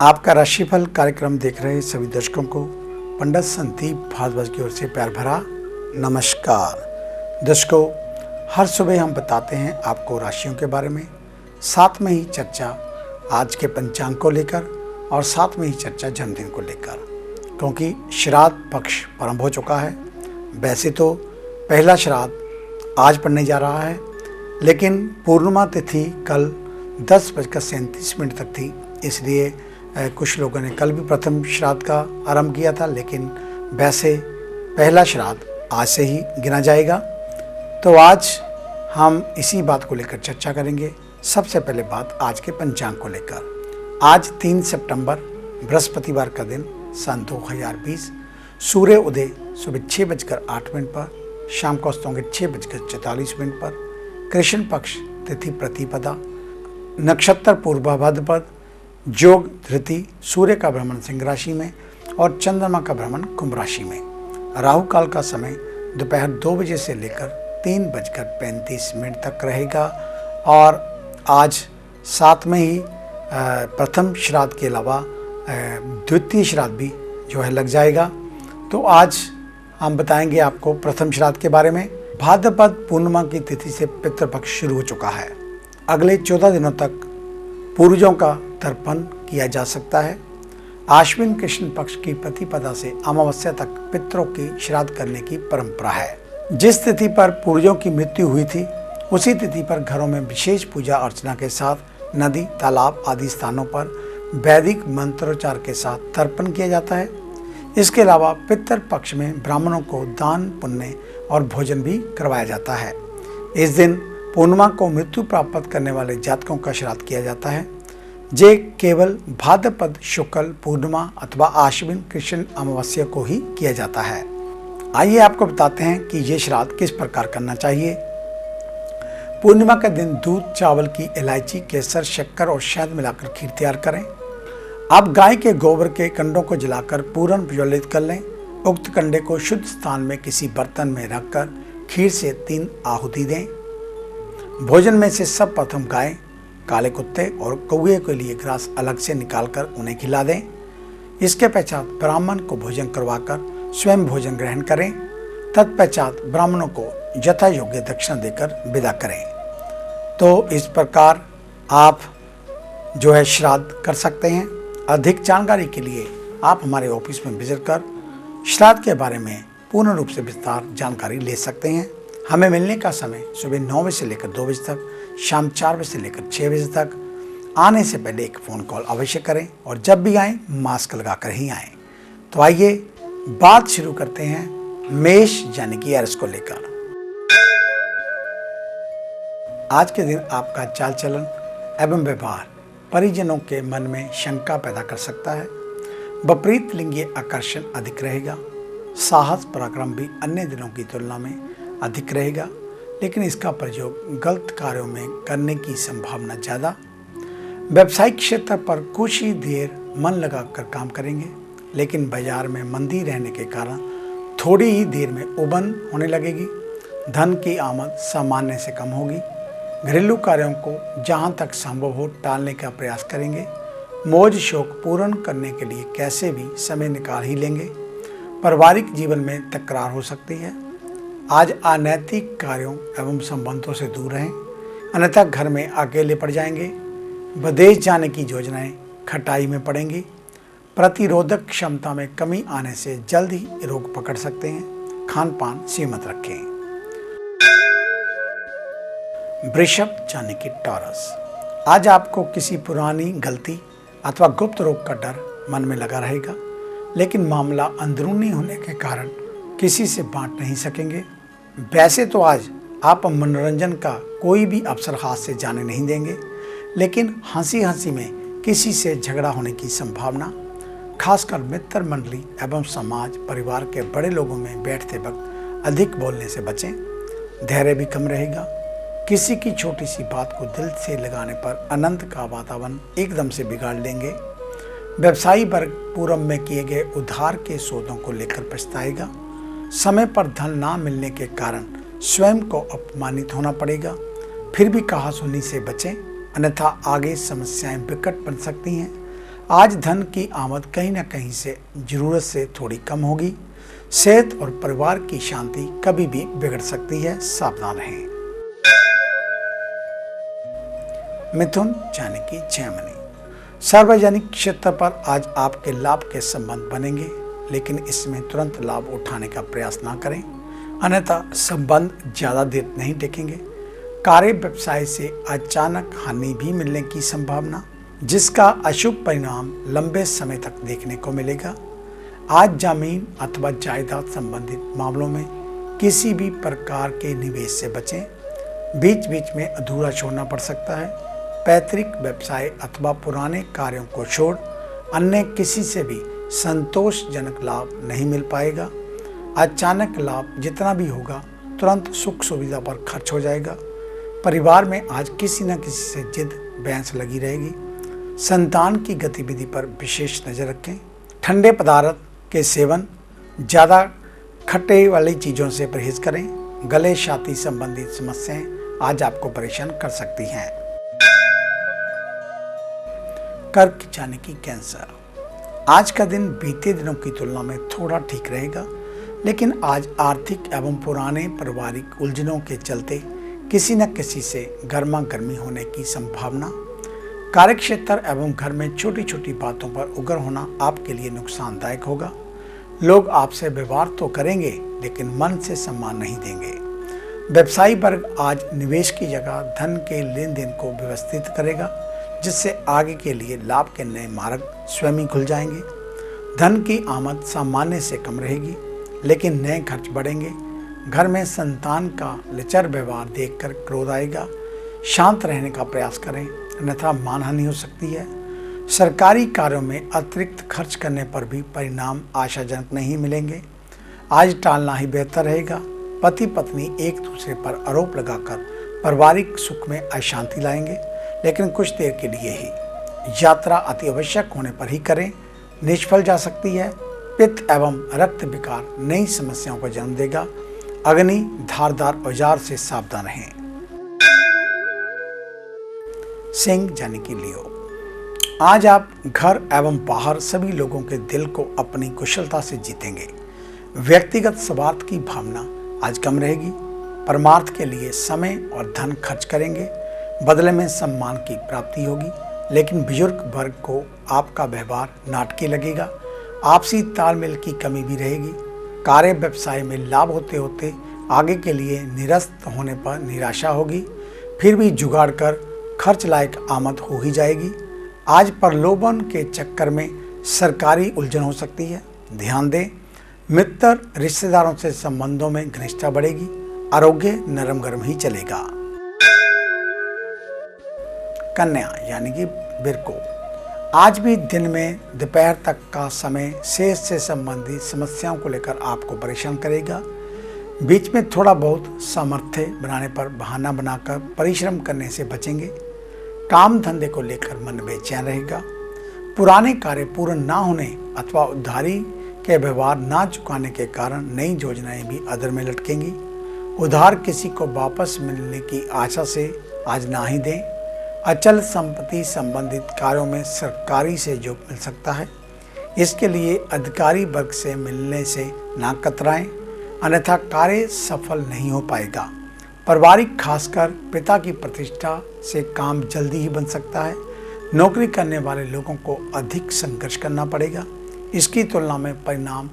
आपका राशिफल कार्यक्रम देख रहे सभी दर्शकों को पंडित संदीप भारद्वाज की ओर से प्यार भरा नमस्कार। दर्शकों, हर सुबह हम बताते हैं आपको राशियों के बारे में, साथ में ही चर्चा आज के पंचांग को लेकर और साथ में ही चर्चा जन्मदिन को लेकर, क्योंकि श्राद्ध पक्ष प्रारंभ हो चुका है। वैसे तो पहला श्राद्ध आज पड़ने जा रहा है, लेकिन पूर्णिमा तिथि कल 10:37 तक थी, इसलिए कुछ लोगों ने कल भी प्रथम श्राद्ध का आरंभ किया था, लेकिन वैसे पहला श्राद्ध आज से ही गिना जाएगा। तो आज हम इसी बात को लेकर चर्चा करेंगे। सबसे पहले बात आज के पंचांग को लेकर। आज 3 सितंबर बृहस्पतिवार का दिन सन 2020, सूर्य उदय सुबह 6:08 पर, शाम को अस्त होंगे 6:44 पर, कृष्ण पक्ष तिथि प्रतिपदा, नक्षत्र पूर्वा भाद्रपद, योग धृति, सूर्य का भ्रमण सिंह राशि में और चंद्रमा का भ्रमण कुंभ राशि में। राहु काल का समय दोपहर 2 बजे से लेकर 3:35 तक रहेगा और आज साथ में ही प्रथम श्राद्ध के अलावा द्वितीय श्राद्ध भी जो है लग जाएगा। तो आज हम बताएंगे आपको प्रथम श्राद्ध के बारे में। भाद्रपद पूर्णिमा की तिथि से पितृपक्ष शुरू हो चुका है। अगले 14 दिनों तक पूर्वजों का तर्पण किया जा सकता है। आश्विन कृष्ण पक्ष की प्रतिपदा से अमावस्या तक पितरों की श्राद्ध करने की परंपरा है। जिस तिथि पर पूर्वजों की मृत्यु हुई थी, उसी तिथि पर घरों में विशेष पूजा अर्चना के साथ नदी, तालाब आदि स्थानों पर वैदिक मंत्रोच्चार के साथ तर्पण किया जाता है। इसके अलावा पितृ पक्ष में ब्राह्मणों को दान, पुण्य और भोजन भी करवाया जाता है। इस दिन पूर्णिमा को मृत्यु प्राप्त करने वाले जातकों का श्राद्ध किया जाता है। जे केवल भाद्रपद शुक्ल पूर्णिमा अथवा आश्विन कृष्ण अमावस्या को ही किया जाता है। आइए आपको बताते हैं कि ये श्राद्ध किस प्रकार करना चाहिए। पूर्णिमा के दिन दूध, चावल की इलायची, केसर, शक्कर और शहद मिलाकर खीर तैयार करें। आप गाय के गोबर के कंडों को जलाकर पूर्ण प्रज्वलित कर लें। उक्त कंडे को शुद्ध स्थान में किसी बर्तन में रखकर खीर से 3 आहुति दें। भोजन में से सब प्रथम गाय, काले कुत्ते और कौवे के लिए ग्रास अलग से निकालकर उन्हें खिला दें। इसके पश्चात ब्राह्मण को भोजन करवाकर स्वयं भोजन ग्रहण करें। तत्पश्चात ब्राह्मणों को यथा योग्य दक्षिणा देकर विदा करें। तो इस प्रकार आप जो है श्राद्ध कर सकते हैं। अधिक जानकारी के लिए आप हमारे ऑफिस में विजिट कर श्राद्ध के बारे में पूर्ण रूप से विस्तार जानकारी ले सकते हैं। हमें मिलने का समय सुबह 9 बजे से लेकर 2 बजे तक, शाम 4 बजे से लेकर 6 बजे तक। आने से पहले एक फ़ोन कॉल अवश्य करें और जब भी आएँ मास्क लगाकर ही आएँ। तो आइए बात शुरू करते हैं मेष यानी कि एरिस को लेकर। आज के दिन आपका चाल चलन एवं व्यवहार परिजनों के मन में शंका पैदा कर सकता है। विपरीत लिंगीय आकर्षण अधिक रहेगा। साहस पराक्रम भी अन्य दिनों की तुलना में अधिक रहेगा, लेकिन इसका प्रयोग गलत कार्यों में करने की संभावना ज़्यादा। व्यावसायिक क्षेत्र पर कुछ ही देर मन लगाकर काम करेंगे, लेकिन बाजार में मंदी रहने के कारण थोड़ी ही देर में उबन होने लगेगी। धन की आमद सामान्य से कम होगी। घरेलू कार्यों को जहां तक संभव हो टालने का प्रयास करेंगे। मौज शौक पूर्ण करने के लिए कैसे भी समय निकाल ही लेंगे। पारिवारिक जीवन में तकरार हो सकती है। आज अनैतिक कार्यों एवं संबंधों से दूर रहें, अन्यथा घर में अकेले पड़ जाएंगे। विदेश जाने की योजनाएं खटाई में पड़ेंगी। प्रतिरोधक क्षमता में कमी आने से जल्द ही रोग पकड़ सकते हैं। खान पान सीमित रखें। वृषभ यानी कि टॉरस, आज आपको किसी पुरानी गलती अथवा गुप्त रोग का डर मन में लगा रहेगा, लेकिन मामला अंदरूनी होने के कारण किसी से बांट नहीं सकेंगे। वैसे तो आज आप मनोरंजन का कोई भी अवसर हाथ से जाने नहीं देंगे, लेकिन हंसी हंसी में किसी से झगड़ा होने की संभावना। खासकर मित्र मंडली एवं समाज परिवार के बड़े लोगों में बैठते वक्त अधिक बोलने से बचें। धैर्य भी कम रहेगा। किसी की छोटी सी बात को दिल से लगाने पर अनंत का वातावरण एकदम से बिगाड़ लेंगे। व्यवसायी वर्ग पूर्व में किए गए उधार के सौदों को लेकर पछताएगा। समय पर धन ना मिलने के कारण स्वयं को अपमानित होना पड़ेगा। फिर भी कहासुनी से बचें, अन्यथा आगे समस्याएं विकट बन सकती हैं। आज धन की आमद कहीं ना कहीं से जरूरत से थोड़ी कम होगी। सेहत और परिवार की शांति कभी भी बिगड़ सकती है, सावधान रहें। मिथुन यानी कि जेमिनी, सार्वजनिक क्षेत्र पर आज आपके लाभ के संबंध बनेंगे, लेकिन इसमें तुरंत लाभ उठाने का प्रयास ना करें, अन्यथा संबंध ज्यादा देर नहीं टिकेंगे। कार्य व्यवसाय से अचानक हानि भी मिलने की संभावना, जिसका अशुभ परिणाम लंबे समय तक देखने को मिलेगा। आज जमीन अथवा जायदाद संबंधित मामलों में किसी भी प्रकार के निवेश से बचें। बीच बीच में अधूरा छोड़ना पड़ सकता है। पैतृक व्यवसाय अथवा पुराने कार्यों को छोड़ अन्य किसी से भी संतोषजनक लाभ नहीं मिल पाएगा। अचानक लाभ जितना भी होगा तुरंत सुख सुविधा पर खर्च हो जाएगा। परिवार में आज किसी न किसी से जिद बहस लगी रहेगी। संतान की गतिविधि पर विशेष नज़र रखें। ठंडे पदार्थ के सेवन, ज़्यादा खट्टे वाली चीज़ों से परहेज करें। गले छाती संबंधित समस्याएं आज आपको परेशान कर सकती हैं। कर्क यानी कि कैंसर, आज का दिन बीते दिनों की तुलना में थोड़ा ठीक रहेगा, लेकिन आज आर्थिक एवं पुराने पारिवारिक उलझनों के चलते किसी न किसी से गर्मा गर्मी होने की संभावना। कार्यक्षेत्र एवं घर में छोटी छोटी बातों पर उग्र होना आपके लिए नुकसानदायक होगा। लोग आपसे व्यवहार तो करेंगे, लेकिन मन से सम्मान नहीं देंगे। व्यवसायी वर्ग आज निवेश की जगह धन के लेन देन को व्यवस्थित करेगा, जिससे आगे के लिए लाभ के नए मार्ग स्वयं ही खुल जाएंगे। धन की आमद सामान्य से कम रहेगी, लेकिन नए खर्च बढ़ेंगे। घर में संतान का लचर व्यवहार देखकर क्रोध आएगा। शांत रहने का प्रयास करें, अन्यथा मानहानि हो सकती है। सरकारी कार्यों में अतिरिक्त खर्च करने पर भी परिणाम आशाजनक नहीं मिलेंगे। आज टालना ही बेहतर रहेगा। पति पत्नी एक दूसरे पर आरोप लगाकर पारिवारिक सुख में अशांति लाएंगे, लेकिन कुछ देर के लिए ही। यात्रा अति आवश्यक होने पर ही करें, निष्फल जा सकती है। पित्त एवं रक्त विकार नई समस्याओं को जन्म देगा। अग्नि धारदार औजार से सावधान रहें। सिंह यानी कि लियो, आज आप घर एवं बाहर सभी लोगों के दिल को अपनी कुशलता से जीतेंगे। व्यक्तिगत स्वार्थ की भावना आज कम रहेगी। परमार्थ के लिए समय और धन खर्च करेंगे, बदले में सम्मान की प्राप्ति होगी, लेकिन बुजुर्ग वर्ग को आपका व्यवहार नाटकीय लगेगा। आपसी तालमेल की कमी भी रहेगी। कार्य व्यवसाय में लाभ होते होते आगे के लिए निरस्त होने पर निराशा होगी। फिर भी जुगाड़ कर खर्च लायक आमद हो ही जाएगी। आज प्रलोभन के चक्कर में सरकारी उलझन हो सकती है, ध्यान दें। मित्र रिश्तेदारों से संबंधों में घनिष्ठता बढ़ेगी। आरोग्य नरम गरम ही चलेगा। कन्या यानी कि बिरको, आज भी दिन में दोपहर तक का समय सेहत से संबंधित समस्याओं को लेकर आपको परेशान करेगा। बीच में थोड़ा बहुत सामर्थ्य बनाने पर बहाना बनाकर परिश्रम करने से बचेंगे। काम धंधे को लेकर मन बेचैन रहेगा। पुराने कार्य पूर्ण ना होने अथवा उधारी के व्यवहार ना चुकाने के कारण नई योजनाएं भी अधर में लटकेंगी। उधार किसी को वापस मिलने की आशा से आज ना ही दें। अचल संपत्ति संबंधित कार्यों में सरकारी सहयोग मिल सकता है। इसके लिए अधिकारी वर्ग से मिलने से ना कतराएं, अन्यथा कार्य सफल नहीं हो पाएगा। पारिवारिक खासकर पिता की प्रतिष्ठा से काम जल्दी ही बन सकता है। नौकरी करने वाले लोगों को अधिक संघर्ष करना पड़ेगा। इसकी तुलना में परिणाम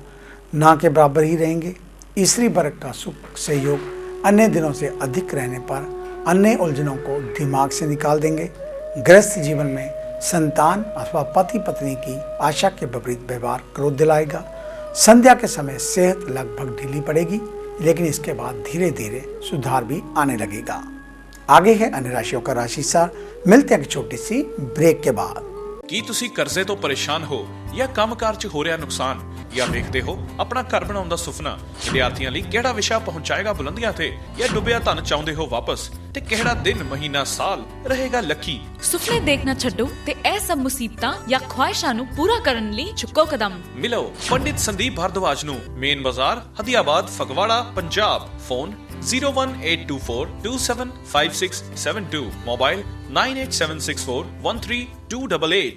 ना के बराबर ही रहेंगे। स्त्री वर्ग का सुख सहयोग अन्य दिनों से अधिक रहने पर अन्य उलझनों को दिमाग से निकाल देंगे। गृहस्थ जीवन में संतान अथवा पति पत्नी की आशा के विपरीत व्यवहार क्रोध दिलाएगा। संध्या के समय सेहत लगभग ढीली पड़ेगी, लेकिन इसके बाद धीरे धीरे सुधार भी आने लगेगा। आगे है अन्य राशियों का राशिसार। मिलते हैं एक छोटी सी ब्रेक के बाद। ਕੀ ਤੁਸੀਂ ਕਰਜ਼ੇ ਤੋਂ ਪਰੇਸ਼ਾਨ ਹੋ ਜਾਂ ਕੰਮਕਾਰ 'ਚ ਹੋ ਰਿਹਾ ਨੁਕਸਾਨ ਜਾਂ ਵੇਖਦੇ ਹੋ ਆਪਣਾ ਘਰ ਬਣਾਉਣ ਦਾ ਸੁਪਨਾ? ਵਿਦਿਆਰਥੀਆਂ ਲਈ ਕਿਹੜਾ ਵਿਸ਼ਾ ਪਹੁੰਚਾਏਗਾ ਬੁਲੰਦੀਆਂ ਤੇ ਜਾਂ ਡੁੱਬਿਆ ਧਨ ਚਾਹੁੰਦੇ ਹੋ ਵਾਪਸ? ਤੇ ਕਿਹੜਾ ਦਿਨ ਮਹੀਨਾ ਸਾਲ ਰਹੇਗਾ ਲੱਕੀ? ਸੁਪਨੇ ਦੇਖਣਾ ਛੱਡੋ ਤੇ ਇਹ ਸਭ ਮੁਸੀਬਤਾਂ ਜਾਂ ਖੁਆਇਸ਼ਾਂ ਨੂੰ ਪੂਰਾ ਕਰਨ ਲਈ ਚੁੱਕੋ ਕਦਮ। ਮਿਲੋ ਪੰਡਿਤ ਸੰਦੀਪ ਭਾਰਦਵਾਜ ਨੂੰ, ਮੇਨ ਬਾਜ਼ਾਰ ਹਦੀਆਬਾਦ ਫਗਵਾੜਾ ਪੰਜਾਬ। Phone 01824275672, mobile 9876413288।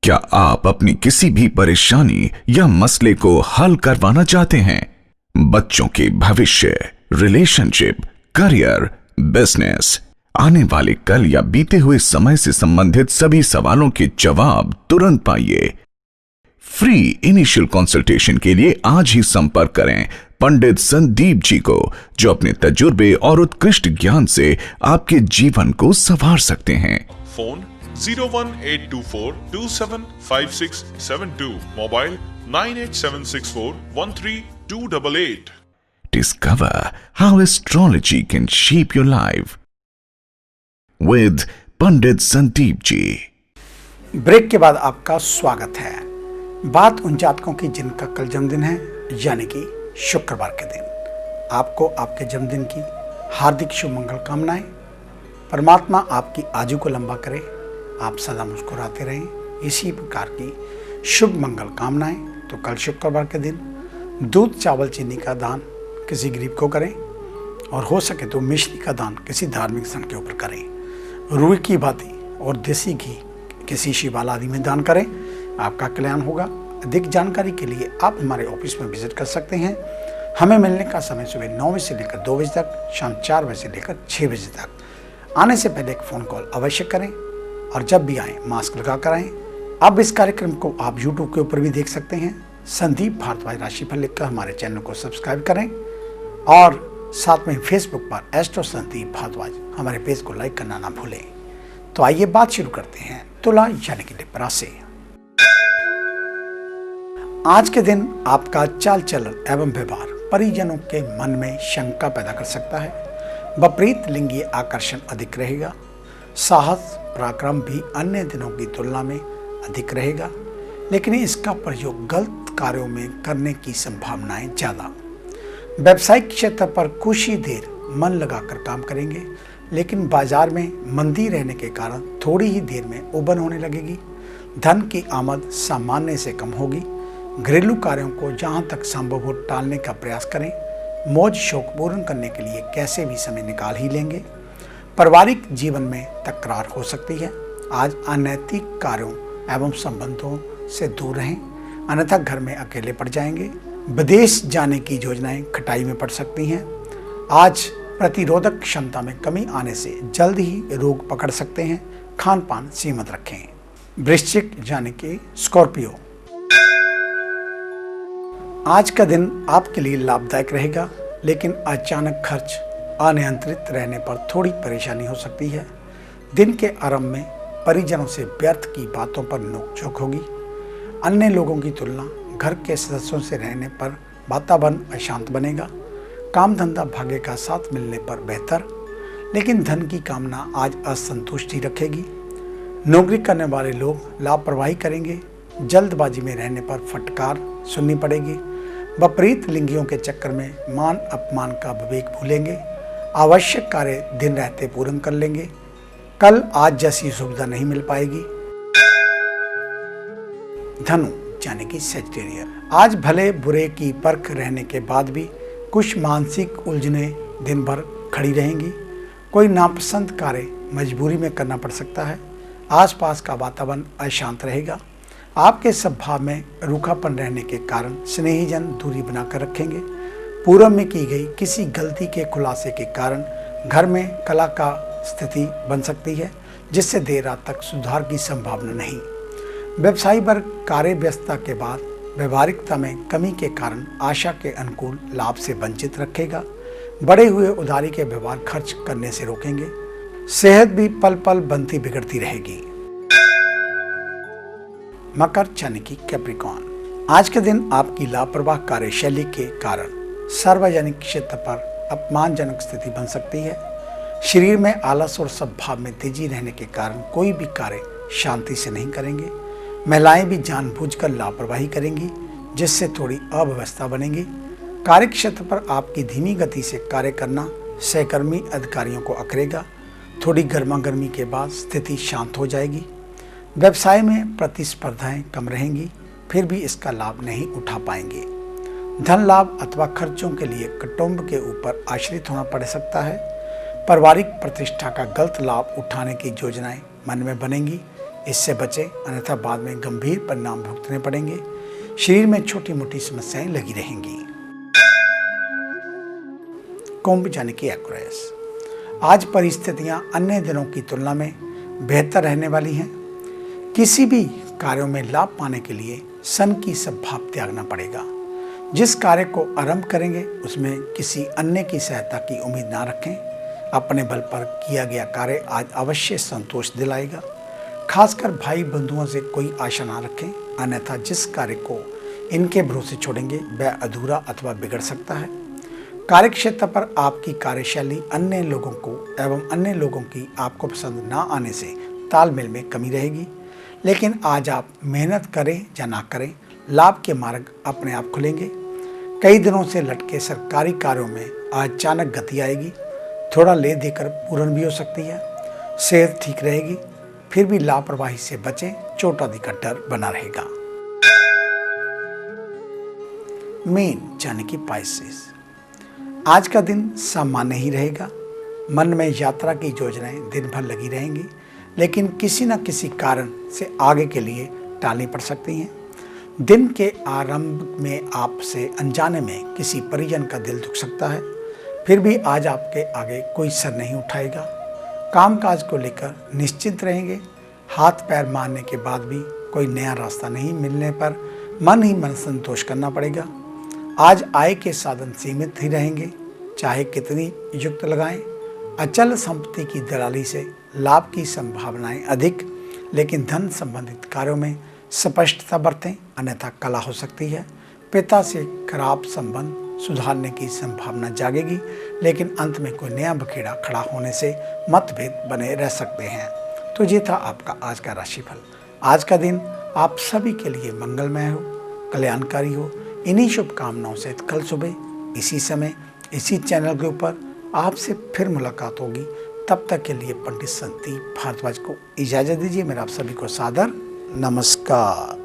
क्या आप अपनी किसी भी परेशानी या मसले को हल करवाना चाहते हैं? बच्चों के भविष्य, रिलेशनशिप, करियर, बिजनेस, आने वाले कल या बीते हुए समय से संबंधित सभी सवालों के जवाब तुरंत पाइए। फ्री इनिशियल कंसल्टेशन के लिए आज ही संपर्क करें पंडित संदीप जी को, जो अपने तजुर्बे और उत्कृष्ट ज्ञान से आपके जीवन को संवार सकते हैं। Phone 01824275672, mobile 9876413288। Discover how astrology can shape your life with Pandit Sandeep ji. Break के बाद आपका स्वागत है। बात उन जातकों की जिनका कल जन्मदिन है, यानी कि शुक्रवार के दिन। आपको आपके जन्मदिन की हार्दिक शुभ मंगल कामनाएं। परमात्मा आपकी आयु को लंबा करे, आप सदा मुस्कुराते रहें, इसी प्रकार की शुभ मंगल कामनाएं। तो कल शुक्रवार के दिन दूध, चावल, चीनी का दान किसी गरीब को करें और हो सके तो मिश्री का दान किसी धार्मिक स्थल के ऊपर करें। रुई की बाती और देसी घी किसी शिवाला आदि में दान करें, आपका कल्याण होगा। अधिक जानकारी के लिए आप हमारे ऑफिस में विजिट कर सकते हैं। हमें मिलने का समय सुबह 9 बजे से लेकर 2 बजे तक, शाम 4 बजे से लेकर 6 बजे तक। आने से पहले एक फ़ोन कॉल अवश्य करें और जब भी आएँ मास्क लगा कर आएँ। अब इस कार्यक्रम को आप यूट्यूब के ऊपर भी देख सकते हैं। संदीप भारद्वाज राशिफल लिखकर हमारे चैनल को सब्सक्राइब करें और साथ में फेसबुक पर एस्ट्रो संदीप भारद्वाज हमारे पेज को लाइक करना ना भूलें। तो आइए बात शुरू करते हैं तुला यानी कि लिब्रा से। आज के दिन आपका चाल चलन एवं व्यवहार परिजनों के मन में शंका पैदा कर सकता है। विपरीत लिंगीय आकर्षण अधिक रहेगा। साहस पराक्रम भी अन्य दिनों की तुलना में अधिक रहेगा, लेकिन इसका प्रयोग गलत कार्यों में करने की संभावनाएं ज़्यादा। व्यावसायिक क्षेत्र पर कुछ ही देर मन लगाकर काम करेंगे, लेकिन बाजार में मंदी रहने के कारण थोड़ी ही देर में उबन होने लगेगी। धन की आमद सामान्य से कम होगी। घरेलू कार्यों को जहां तक संभव हो टालने का प्रयास करें। मौज शौक पूर्ण करने के लिए कैसे भी समय निकाल ही लेंगे। पारिवारिक जीवन में तकरार हो सकती है। आज अनैतिक कार्यों एवं संबंधों से दूर रहें, अन्यथा घर में अकेले पड़ जाएंगे। विदेश जाने की योजनाएं खटाई में पड़ सकती हैं। आज प्रतिरोधक क्षमता में कमी आने से जल्द ही रोग पकड़ सकते हैं। खान पान सीमित रखें। वृश्चिक यानी कि स्कॉर्पियो, आज का दिन आपके लिए लाभदायक रहेगा, लेकिन अचानक खर्च अनियंत्रित रहने पर थोड़ी परेशानी हो सकती है। दिन के आरंभ में परिजनों से व्यर्थ की बातों पर नोकझोंक होगी। अन्य लोगों की तुलना घर के सदस्यों से रहने पर वातावरण अशांत बनेगा। काम धंधा भाग्य का साथ मिलने पर बेहतर, लेकिन धन की कामना आज असंतुष्टि रखेगी। नौकरी करने वाले लोग लापरवाही करेंगे। जल्दबाजी में रहने पर फटकार सुननी पड़ेगी। विपरीत लिंगियों के चक्कर में मान अपमान का विवेक भूलेंगे। आवश्यक कार्य दिन रहते पूर्ण कर लेंगे। कल आज जैसी सुविधा नहीं मिल पाएगी। धनु यानी कि सेजिटेरियस, आज भले बुरे की परख रहने के बाद भी कुछ मानसिक उलझने दिन भर खड़ी रहेंगी। कोई नापसंद कार्य मजबूरी में करना पड़ सकता है। आसपास का वातावरण अशांत रहेगा। आपके स्वभाव में रूखापन रहने के कारण स्नेहीजन दूरी बनाकर रखेंगे। पूर्व में की गई किसी गलती के खुलासे के कारण घर में कला का स्थिति बन सकती है, जिससे देर रात तक सुधार की संभावना नहीं। व्यवसायी वर्ग कार्य व्यस्तता के बाद व्यवहारिकता में कमी के कारण आशा के अनुकूल लाभ से वंचित रखेगा। बढ़े हुए उधारी के व्यवहार खर्च करने से रोकेंगे। सेहत भी पल पल बनती बिगड़ती रहेगी। मकर यानी कि कैप्रिकॉर्न, आज के दिन आपकी लापरवाह कार्यशैली के कारण सार्वजनिक क्षेत्र पर अपमानजनक स्थिति बन सकती है। शरीर में आलस और स्वभाव में तेजी रहने के कारण कोई भी कार्य शांति से नहीं करेंगे। महिलाएं भी जानबूझकर लापरवाही करेंगी, जिससे थोड़ी अव्यवस्था बनेगी। कार्य क्षेत्र पर आपकी धीमी गति से कार्य करना सहकर्मी अधिकारियों को अकड़ेगा। थोड़ी गर्मा गर्मी के बाद स्थिति शांत हो जाएगी। व्यवसाय में प्रतिस्पर्धाएं कम रहेंगी, फिर भी इसका लाभ नहीं उठा पाएंगे। धन लाभ अथवा खर्चों के लिए कुटुंब के ऊपर आश्रित होना पड़ सकता है। पारिवारिक प्रतिष्ठा का गलत लाभ उठाने की योजनाएं मन में बनेंगी। इससे बचें, अन्यथा बाद में गंभीर परिणाम भुगतने पड़ेंगे। शरीर में छोटी मोटी समस्याएं लगी रहेंगी। कुंभ यानी कि एक्वेरियस, आज परिस्थितियां अन्य दिनों की तुलना में बेहतर रहने वाली हैं। किसी भी कार्यों में लाभ पाने के लिए सन की सब भाव त्यागना पड़ेगा। जिस कार्य को आरंभ करेंगे उसमें किसी अन्य की सहायता की उम्मीद ना रखें। अपने बल पर किया गया कार्य आज अवश्य संतोष दिलाएगा। खासकर भाई बंधुओं से कोई आशा ना रखें, अन्यथा जिस कार्य को इनके भरोसे छोड़ेंगे वह अधूरा अथवा बिगड़ सकता है। कार्यक्षेत्र पर आपकी कार्यशैली अन्य लोगों को एवं अन्य लोगों की आपको पसंद ना आने से तालमेल में कमी रहेगी। लेकिन आज आप मेहनत करें या ना करें, लाभ के मार्ग अपने आप खुलेंगे। कई दिनों से लटके सरकारी कार्यों में आज अचानक गति आएगी। थोड़ा ले देकर पूर्ण भी हो सकती है। सेहत ठीक रहेगी, फिर भी लापरवाही से बचें, चोट आदि का डर बना रहेगा। मीन यानी कि पाइसेस, आज का दिन सामान्य ही रहेगा। मन में यात्रा की योजनाएं दिन भर लगी रहेंगी, लेकिन किसी न किसी कारण से आगे के लिए टालनी पड़ सकती हैं। दिन के आरंभ में आपसे अनजाने में किसी परिजन का दिल दुख सकता है, फिर भी आज आपके आगे कोई सर नहीं उठाएगा। कामकाज को लेकर निश्चिंत रहेंगे। हाथ पैर मारने के बाद भी कोई नया रास्ता नहीं मिलने पर मन ही मन संतोष करना पड़ेगा। आज आय के साधन सीमित ही रहेंगे, चाहे कितनी युक्त लगाएं। अचल संपत्ति की दलाली से लाभ की संभावनाएं अधिक, लेकिन धन संबंधित कार्यों में स्पष्टता बरतें, अन्यथा कला हो सकती है। पिता से खराब संबंध सुधारने की संभावना जागेगी, लेकिन अंत में कोई नया बखेड़ा खड़ा होने से मतभेद बने रह सकते हैं। तो ये था आपका आज का राशिफल। आज का दिन आप सभी के लिए मंगलमय हो, कल्याणकारी हो। इन्हीं शुभकामनाओं से कल सुबह इसी समय इसी चैनल के ऊपर आपसे फिर मुलाकात होगी। तब तक के लिए पंडित संदीप भारद्वाज को इजाज़त दीजिए। मेरा आप सभी को सादर नमस्कार।